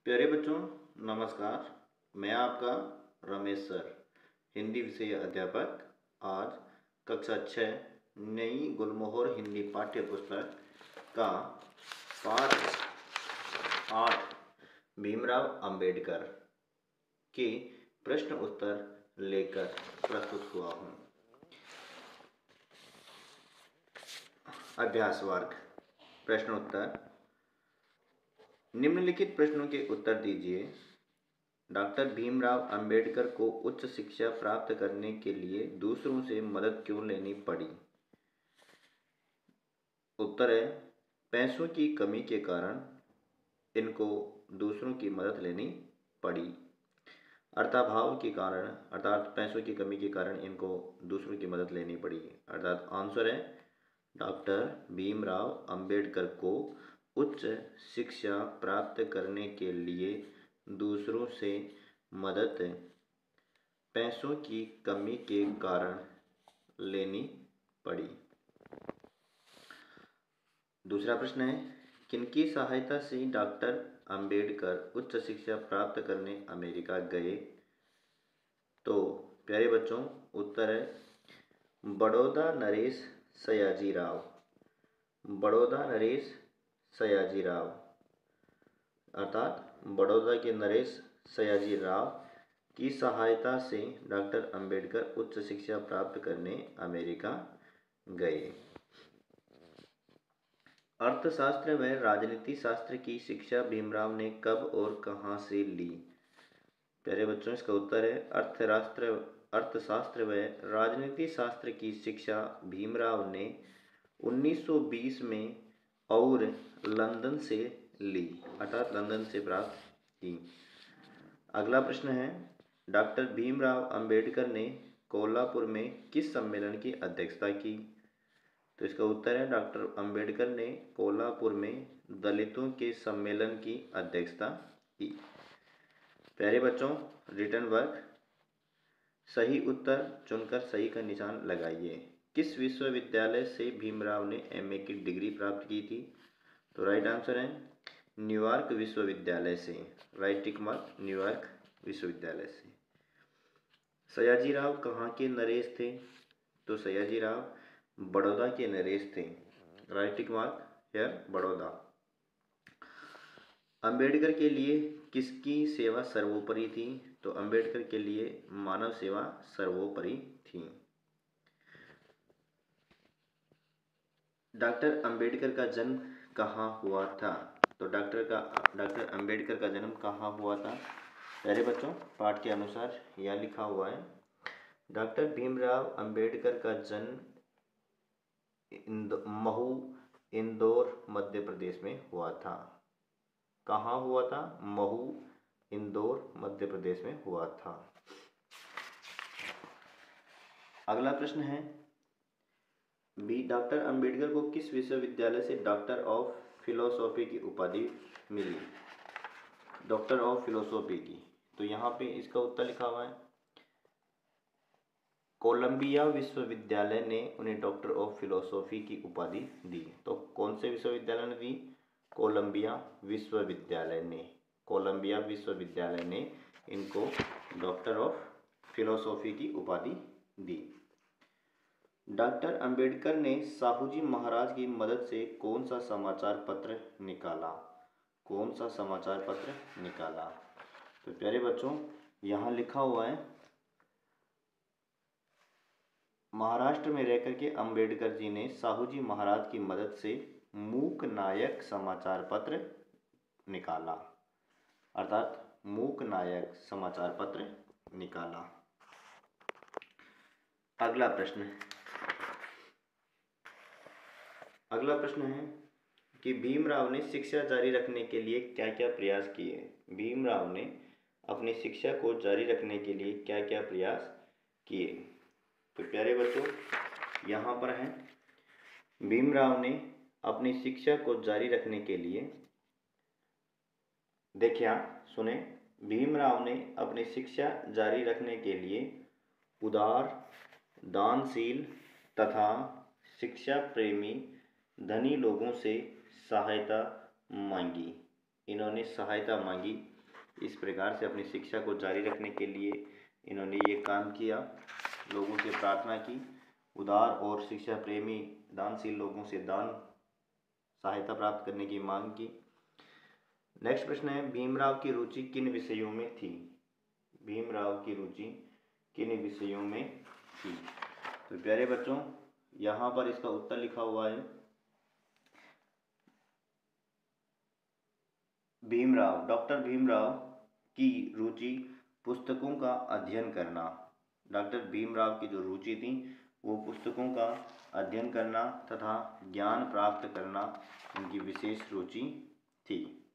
प्यारे बच्चों, नमस्कार। मैं आपका रमेश सर, हिंदी विषय अध्यापक। आज कक्षा 6 नई गुलमोहर हिंदी पाठ्य पुस्तक का पाठ 8 भीमराव अंबेडकर के प्रश्न उत्तर लेकर प्रस्तुत हुआ हूँ। अभ्यास वर्ग प्रश्न उत्तर। निम्नलिखित प्रश्नों के उत्तर दीजिए। डॉक्टर भीमराव अंबेडकर को उच्च शिक्षा प्राप्त करने के लिए दूसरों से मदद क्यों लेनी पड़ी? उत्तर है, पैसों की कमी के कारण इनको दूसरों की मदद लेनी पड़ी। अर्थाभाव के कारण, अर्थात पैसों की कमी के कारण इनको दूसरों की मदद लेनी पड़ी। अर्थात आंसर है, डॉक्टर भीमराव अंबेडकर को उच्च शिक्षा प्राप्त करने के लिए दूसरों से मदद पैसों की कमी के कारण लेनी पड़ी। दूसरा प्रश्न है, किनकी सहायता से डॉक्टर अंबेडकर उच्च शिक्षा प्राप्त करने अमेरिका गए? तो प्यारे बच्चों, उत्तर है बड़ौदा नरेश सयाजीराव। बड़ौदा नरेश सयाजीराव, अर्थात बड़ौदा के नरेश सयाजीराव की सहायता से डॉक्टर अंबेडकर उच्च शिक्षा प्राप्त करने अमेरिका गए। अर्थशास्त्र व राजनीति शास्त्र की शिक्षा भीमराव ने कब और कहां से ली? प्यारे बच्चों, इसका उत्तर है अर्थशास्त्र व राजनीति शास्त्र की शिक्षा भीमराव ने 1920 में और लंदन से ली, अर्थात लंदन से प्राप्त की। अगला प्रश्न है, डॉक्टर भीमराव अंबेडकर ने कोल्हापुर में किस सम्मेलन की अध्यक्षता की? तो इसका उत्तर है, डॉक्टर अंबेडकर ने कोल्हापुर में दलितों के सम्मेलन की अध्यक्षता की। प्यारे बच्चों, रिटर्न वर्क सही उत्तर चुनकर सही का निशान लगाइए। किस विश्वविद्यालय से भीमराव ने एमए की डिग्री प्राप्त की थी? तो राइट आंसर है न्यूयॉर्क विश्वविद्यालय से। राइट टिक मार्क, न्यूयॉर्क विश्वविद्यालय से। सयाजीराव कहाँ के नरेश थे? तो सयाजीराव बड़ौदा के नरेश थे। Right tick mark here, Baroda. Ambedkar के लिए किसकी सेवा सर्वोपरि थी? तो अंबेडकर के लिए मानव सेवा सर्वोपरि थी। डॉक्टर अंबेडकर का जन्म कहाँ हुआ था? तो डॉक्टर अंबेडकर का जन्म कहाँ हुआ था? प्यारे बच्चों, पाठ के अनुसार यह लिखा हुआ है, डॉक्टर भीमराव अंबेडकर का जन्म महू, इंदौर, मध्य प्रदेश में हुआ था। कहाँ हुआ था? महू, इंदौर, मध्य प्रदेश में हुआ था। अगला प्रश्न है, डॉक्टर अंबेडकर को किस विश्वविद्यालय से डॉक्टर ऑफ फिलोसॉफी की उपाधि मिली? डॉक्टर ऑफ फिलोसॉफी की, तो यहाँ पे इसका उत्तर लिखा हुआ है, कोलंबिया विश्वविद्यालय ने उन्हें डॉक्टर ऑफ फिलोसॉफी की उपाधि दी। तो कौन से विश्वविद्यालय ने दी? कोलंबिया विश्वविद्यालय ने। कोलंबिया विश्वविद्यालय ने इनको डॉक्टर ऑफ फिलोसॉफी की उपाधि दी। डॉक्टर अंबेडकर ने साहूजी महाराज की मदद से कौन सा समाचार पत्र निकाला? कौन सा समाचार पत्र निकाला? तो प्यारे बच्चों, यहाँ लिखा हुआ है, महाराष्ट्र में रहकर के अंबेडकर जी ने साहूजी महाराज की मदद से मूक नायक समाचार पत्र निकाला, अर्थात मूक नायक समाचार पत्र निकाला। अगला प्रश्न है कि भीमराव ने शिक्षा जारी रखने के लिए क्या क्या प्रयास किए? भीमराव ने अपनी शिक्षा को जारी रखने के लिए क्या क्या प्रयास किए? तो प्यारे बच्चों, यहाँ पर है, भीमराव ने अपनी शिक्षा को जारी रखने के लिए, देखिए सुने, भीमराव ने अपनी शिक्षा जारी रखने के लिए उदार, दानशील तथा शिक्षा प्रेमी धनी लोगों से सहायता मांगी। इन्होंने सहायता मांगी। इस प्रकार से अपनी शिक्षा को जारी रखने के लिए इन्होंने ये काम किया, लोगों से प्रार्थना की, उदार और शिक्षा प्रेमी दानशील लोगों से दान सहायता प्राप्त करने की मांग की। नेक्स्ट प्रश्न है, भीमराव की रुचि किन विषयों में थी? भीमराव की रुचि किन विषयों में थी? तो प्यारे बच्चों, यहाँ पर इसका उत्तर लिखा हुआ है, डॉक्टर भीमराव की रुचि पुस्तकों का अध्ययन करना। डॉक्टर भीमराव की जो रुचि थी वो पुस्तकों का अध्ययन करना तथा ज्ञान प्राप्त करना उनकी विशेष रुचि थी।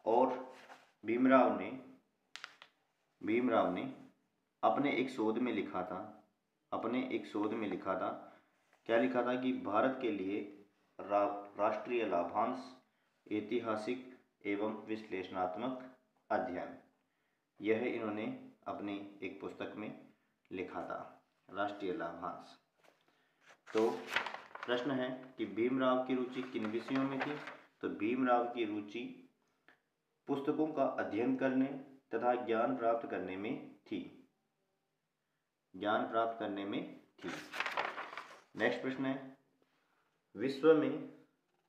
और भीमराव ने अपने एक शोध में लिखा था, क्या लिखा था कि भारत के लिए राष्ट्रीय लाभांश, ऐतिहासिक एवं विश्लेषणात्मक अध्ययन, यह इन्होंने अपनी एक पुस्तक में लिखा था, राष्ट्रीय लाभांश। तो प्रश्न है कि भीमराव की रुचि किन विषयों में थी? तो भीमराव की रुचि पुस्तकों का अध्ययन करने तथा ज्ञान प्राप्त करने में थी। नेक्स्ट प्रश्न है, विश्व में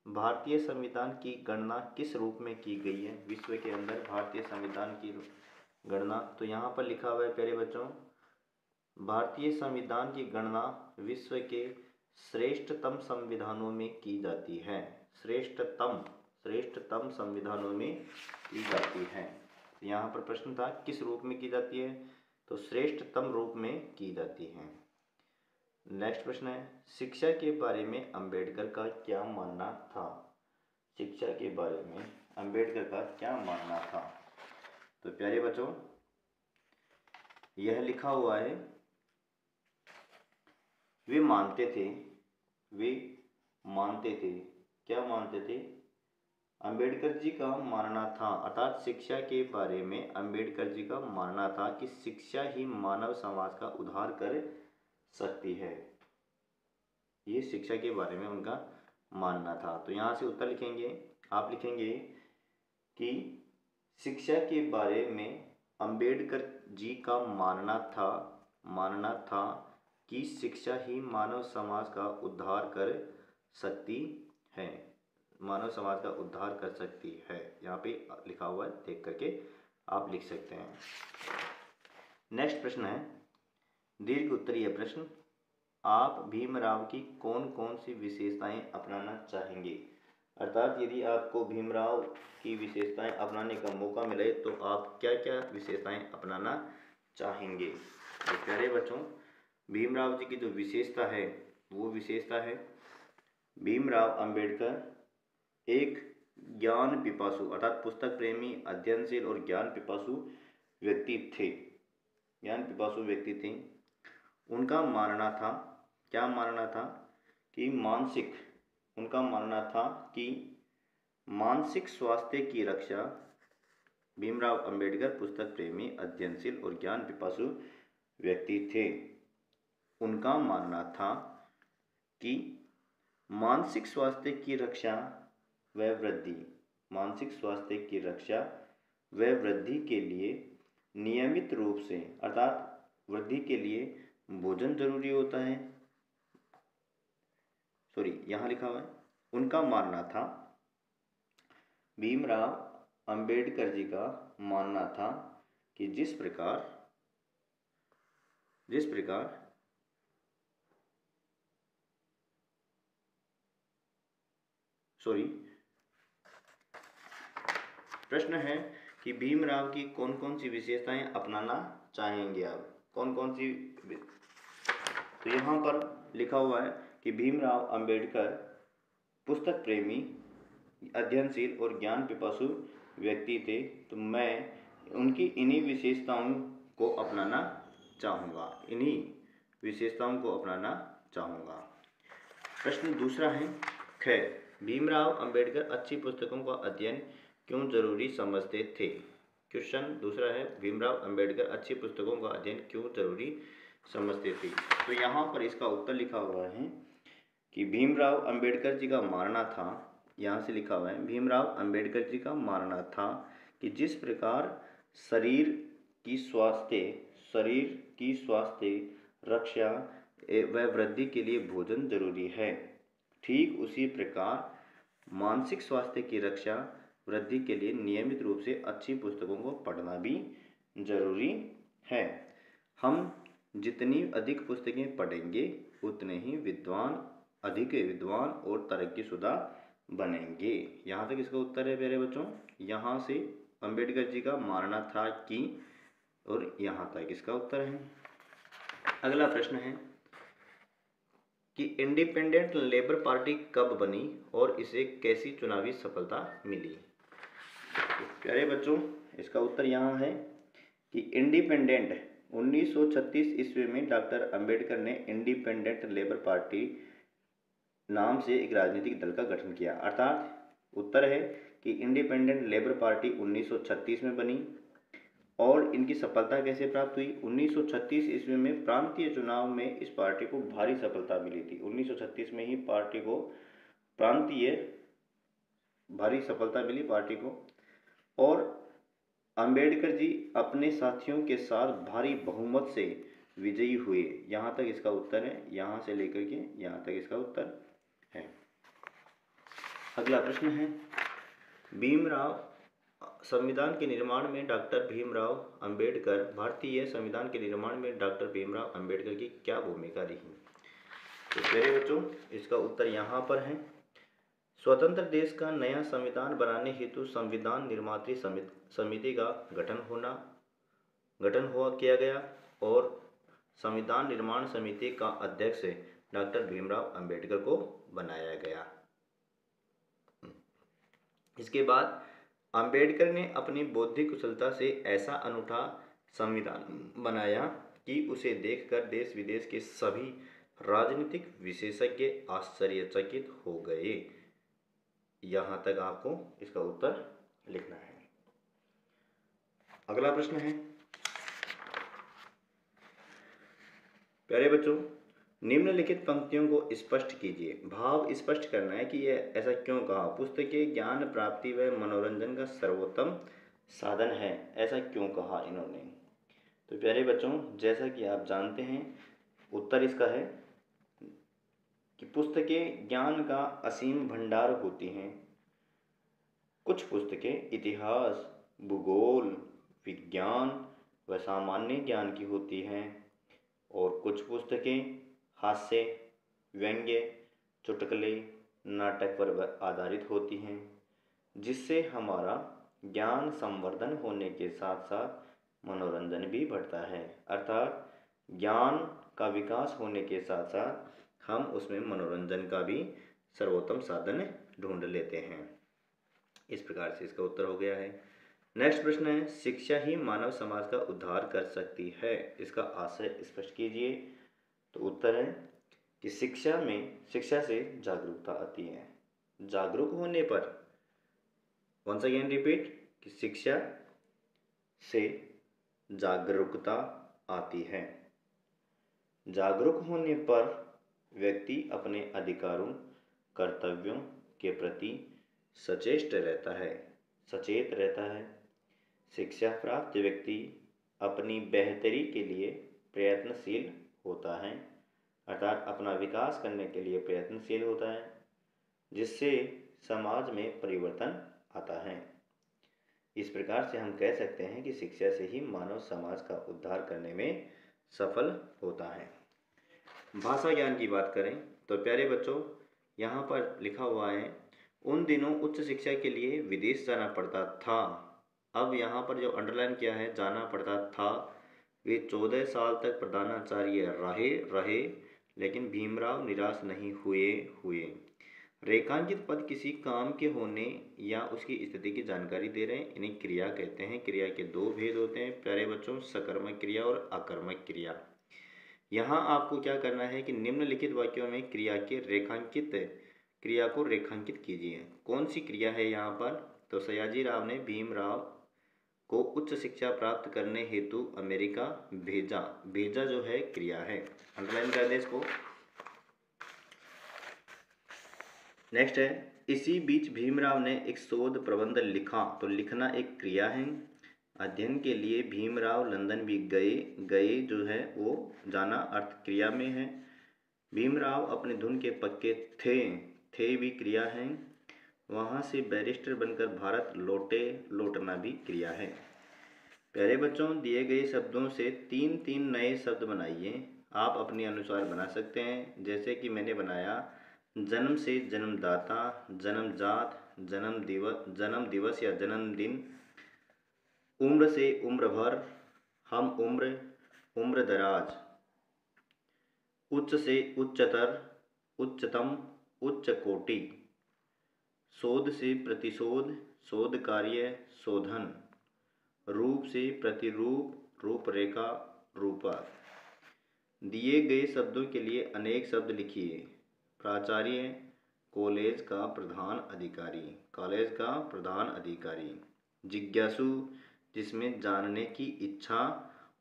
भारतीय संविधान की गणना किस रूप में की गई है? विश्व के अंदर भारतीय संविधान की गणना, तो यहाँ पर लिखा हुआ है प्यारे बच्चों, भारतीय संविधान की गणना विश्व के श्रेष्ठतम संविधानों में की जाती है। श्रेष्ठतम संविधानों में की जाती है। यहाँ पर प्रश्न था किस रूप में की जाती है? तो श्रेष्ठतम रूप में की जाती है। नेक्स्ट प्रश्न है, शिक्षा के बारे में अंबेडकर का क्या मानना था? शिक्षा के बारे में अंबेडकर का क्या मानना था? तो प्यारे बच्चों, यह लिखा हुआ है, वे मानते थे, क्या मानते थे? अंबेडकर जी का मानना था, अर्थात शिक्षा के बारे में अंबेडकर जी का मानना था कि शिक्षा ही मानव समाज का उद्धार कर सकती है। ये शिक्षा के बारे में उनका मानना था। तो यहाँ से उत्तर लिखेंगे, आप लिखेंगे कि शिक्षा के बारे में अंबेडकर जी का मानना था कि शिक्षा ही मानव समाज का उद्धार कर सकती है, यहाँ पे लिखा हुआ है, देख करके आप लिख सकते हैं। नेक्स्ट प्रश्न है, दीर्घ उत्तरीय प्रश्न, आप भीमराव की कौन कौन सी विशेषताएं अपनाना चाहेंगे? अर्थात यदि आपको भीमराव की विशेषताएं अपनाने का मौका मिले तो आप क्या क्या विशेषताएं अपनाना चाहेंगे? तो प्यारे बच्चों, भीमराव जी की जो विशेषता है वो विशेषता है, भीमराव अंबेडकर एक ज्ञान पिपासु अर्थात पुस्तक प्रेमी, अध्ययनशील और ज्ञान पिपासु व्यक्ति थे। उनका मानना था, क्या मानना था? कि मानसिक स्वास्थ्य की रक्षा, भीमराव अंबेडकर पुस्तक प्रेमी, अध्ययनशील और ज्ञान पिपासु व्यक्ति थे। उनका मानना था कि मानसिक स्वास्थ्य की रक्षा व वृद्धि के लिए नियमित रूप से, अर्थात वृद्धि के लिए भोजन जरूरी होता है। यहाँ लिखा हुआ है, उनका मानना था, भीमराव अंबेडकर जी का मानना था कि जिस प्रकार प्रश्न है कि भीमराव की कौन कौन सी विशेषताएं अपनाना चाहेंगे आप? कौन कौन सी? तो यहाँ पर लिखा हुआ है कि भीमराव अंबेडकर पुस्तक प्रेमी, अध्ययनशील और ज्ञान पिपासु व्यक्ति थे। तो मैं उनकी इन्हीं विशेषताओं को अपनाना चाहूँगा। प्रश्न दूसरा है, भीमराव अंबेडकर अच्छी पुस्तकों का अध्ययन क्यों जरूरी समझते थे? क्वेश्चन दूसरा है, भीमराव अंबेडकर अच्छी पुस्तकों का अध्ययन क्यों जरूरी समझते थे? तो यहाँ पर इसका उत्तर लिखा हुआ है, कि भीमराव अंबेडकर जी का मानना था, यहाँ से लिखा हुआ है, भीमराव अंबेडकर जी का मानना था कि जिस प्रकार शरीर की स्वास्थ्य रक्षा व वृद्धि के लिए भोजन जरूरी है, ठीक उसी प्रकार मानसिक स्वास्थ्य की रक्षा वृद्धि के लिए नियमित रूप से अच्छी पुस्तकों को पढ़ना भी जरूरी है। हम जितनी अधिक पुस्तकें पढ़ेंगे उतने ही अधिक विद्वान और तरक्कीशुदा बनेंगे। यहाँ तक इसका उत्तर है प्यारे बच्चों। यहाँ से अंबेडकर जी का मानना था कि, और यहाँ तक इसका उत्तर है। अगला प्रश्न है कि इंडिपेंडेंट लेबर पार्टी कब बनी और इसे कैसी चुनावी सफलता मिली। प्यारे बच्चों, इसका उत्तर यहाँ है कि इंडिपेंडेंट 1936 ईस्वी में डॉक्टर अंबेडकर ने इंडिपेंडेंट लेबर पार्टी नाम से एक राजनीतिक दल का गठन किया। अर्थात उत्तर है कि इंडिपेंडेंट लेबर पार्टी 1936 में बनी। और इनकी सफलता कैसे प्राप्त हुई? 1936 ईस्वी में प्रांतीय चुनाव में इस पार्टी को भारी सफलता मिली थी। 1936 में ही पार्टी को प्रांतीय भारी सफलता मिली पार्टी को, और अंबेडकर जी अपने साथियों के साथ भारी बहुमत से विजयी हुए। यहाँ तक इसका उत्तर है, यहाँ से लेकर के यहाँ तक इसका उत्तर है। अगला प्रश्न है, संविधान के निर्माण में डॉक्टर भीमराव अंबेडकर भारतीय संविधान के निर्माण में डॉक्टर भीमराव अंबेडकर की क्या भूमिका रही? तो मेरे बच्चों, इसका उत्तर यहाँ पर है। स्वतंत्र देश का नया संविधान बनाने हेतु संविधान निर्मात्री समिति का गठन किया गया और संविधान निर्माण समिति का अध्यक्ष डॉक्टर भीमराव अंबेडकर को बनाया गया। इसके बाद अंबेडकर ने अपनी बौद्धिक कुशलता से ऐसा अनूठा संविधान बनाया कि उसे देखकर देश विदेश के सभी राजनीतिक विशेषज्ञ आश्चर्यचकित हो गए। यहाँ तक आपको इसका उत्तर लिखना है। अगला प्रश्न है, प्यारे बच्चों, निम्नलिखित पंक्तियों को स्पष्ट कीजिए। भाव स्पष्ट करना है कि यह ऐसा क्यों कहा। पुस्तकें ज्ञान प्राप्ति व मनोरंजन का सर्वोत्तम साधन है, ऐसा क्यों कहा इन्होंने। तो प्यारे बच्चों, जैसा कि आप जानते हैं, उत्तर इसका है कि पुस्तकें ज्ञान का असीम भंडार होती हैं। कुछ पुस्तकें इतिहास, भूगोल, विज्ञान व सामान्य ज्ञान की होती हैं और कुछ पुस्तकें हास्य, व्यंग्य, चुटकुले, नाटक पर आधारित होती हैं, जिससे हमारा ज्ञान संवर्धन होने के साथ साथ मनोरंजन भी बढ़ता है। अर्थात ज्ञान का विकास होने के साथ साथ हम उसमें मनोरंजन का भी सर्वोत्तम साधन ढूंढ लेते हैं। इस प्रकार से इसका उत्तर हो गया है। नेक्स्ट प्रश्न है, शिक्षा ही मानव समाज का उद्धार कर सकती है, इसका आशय स्पष्ट कीजिए। तो उत्तर है कि शिक्षा से जागरूकता आती है। जागरूक होने पर, वंस अगेन रिपीट, कि शिक्षा से जागरूकता आती है। जागरूक होने पर व्यक्ति अपने अधिकारों, कर्तव्यों के प्रति सचेत रहता है। शिक्षा प्राप्त व्यक्ति अपनी बेहतरी के लिए प्रयत्नशील होता है, अर्थात अपना विकास करने के लिए प्रयत्नशील होता है, जिससे समाज में परिवर्तन आता है। इस प्रकार से हम कह सकते हैं कि शिक्षा से ही मानव समाज का उद्धार करने में सफल होता है। भाषा ज्ञान की बात करें तो प्यारे बच्चों, यहाँ पर लिखा हुआ है, उन दिनों उच्च शिक्षा के लिए विदेश जाना पड़ता था। अब यहाँ पर जो अंडरलाइन किया है, जाना पड़ता था, वे 14 साल तक प्रधानाचार्य रहे, लेकिन भीमराव निराश नहीं हुए। रेखांकित पद किसी काम के होने या उसकी स्थिति की जानकारी दे रहे हैं, इन्हें क्रिया कहते हैं। क्रिया के दो भेद होते हैं प्यारे बच्चों, सकर्मक क्रिया और अकर्मक क्रिया। यहाँ आपको क्या करना है कि निम्नलिखित वाक्यों में क्रिया को रेखांकित कीजिए। कौन सी क्रिया है यहाँ पर? तो सयाजी राव ने भीमराव को उच्च शिक्षा प्राप्त करने हेतु अमेरिका भेजा जो है क्रिया है। अंडरलाइन कर दें इसको। नेक्स्ट है, इसी बीच भीमराव ने एक शोध प्रबंध लिखा। तो लिखना एक क्रिया है। अध्ययन के लिए भीमराव लंदन भी गए जो है वो जाना अर्थ क्रिया में है। भीमराव अपने धुन के पक्के थे भी क्रिया है। वहाँ से बैरिस्टर बनकर भारत लौटे, लौटना भी क्रिया है। प्यारे बच्चों, दिए गए शब्दों से तीन तीन नए शब्द बनाइए। आप अपने अनुसार बना सकते हैं, जैसे कि मैंने बनाया जन्म से जन्मदाता, जन्मजात, जन्म दिवस या जन्मदिन, उम्र से उम्र भर, हम उम्र, उम्र दराज, उच्च से उच्चतर, उच्चतम, उच्च कोटि, शोध से प्रतिशोध, शोध कार्य, शोधन, रूप से प्रतिरूप, रूपरेखा, रूपक। दिए गए शब्दों के लिए अनेक शब्द लिखिए। प्राचार्य, कॉलेज का प्रधान अधिकारी, कॉलेज का प्रधान अधिकारी। जिज्ञासु, जिसमें जानने की इच्छा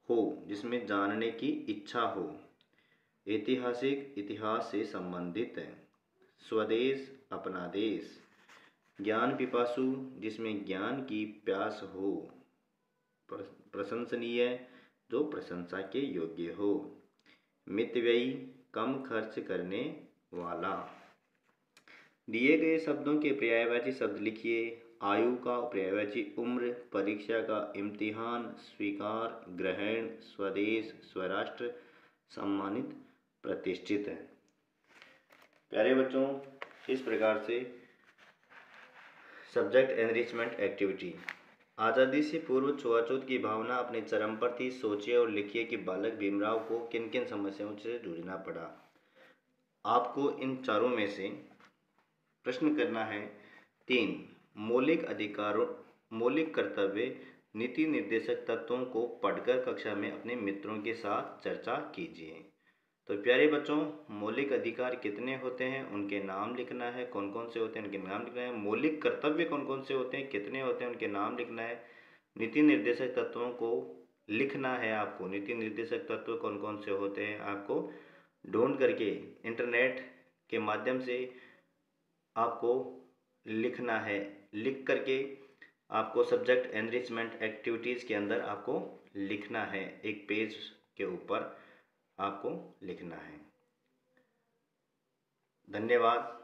हो, जिसमें जानने की इच्छा हो। ऐतिहासिक, इतिहास से संबंधित है। स्वदेश, अपना देश। ज्ञान पिपासु, जिसमें ज्ञान की प्यास हो। प्रशंसनीय, जो प्रशंसा के योग्य हो। मितव्ययी, कम खर्च करने वाला। दिए गए शब्दों के पर्यायवाची शब्द लिखिए। आयु का पर्यायवाची उम्र, परीक्षा का इम्तिहान, स्वीकार, ग्रहण, स्वदेश, स्वराष्ट्र, सम्मानित, प्रतिष्ठित है। प्यारे बच्चों, इस प्रकार से सब्जेक्ट एनरिचमेंट एक्टिविटी। आज़ादी से पूर्व छुआछूत की भावना अपने चरम पर थी। सोचिए और लिखिए कि बालक भीमराव को किन किन समस्याओं से जूझना पड़ा। आपको इन चारों में से प्रश्न करना है। 3 मौलिक अधिकारों, मौलिक कर्तव्य, नीति निर्देशक तत्वों को पढ़कर कक्षा में अपने मित्रों के साथ चर्चा कीजिए। तो प्यारे बच्चों, मौलिक अधिकार कितने होते हैं, उनके नाम लिखना है। कौन कौन से होते हैं, उनके नाम लिखना है। मौलिक कर्तव्य कौन कौन से होते हैं, कितने होते हैं, उनके नाम लिखना है। नीति निर्देशक तत्वों को लिखना है आपको। नीति निर्देशक तत्व कौन कौन से होते हैं आपको ढूंढ करके इंटरनेट के माध्यम से आपको लिखना है। लिख करके आपको सब्जेक्ट एनरिचमेंट एक्टिविटीज़ के अंदर आपको लिखना है। एक पेज के ऊपर आपको लिखना है। धन्यवाद।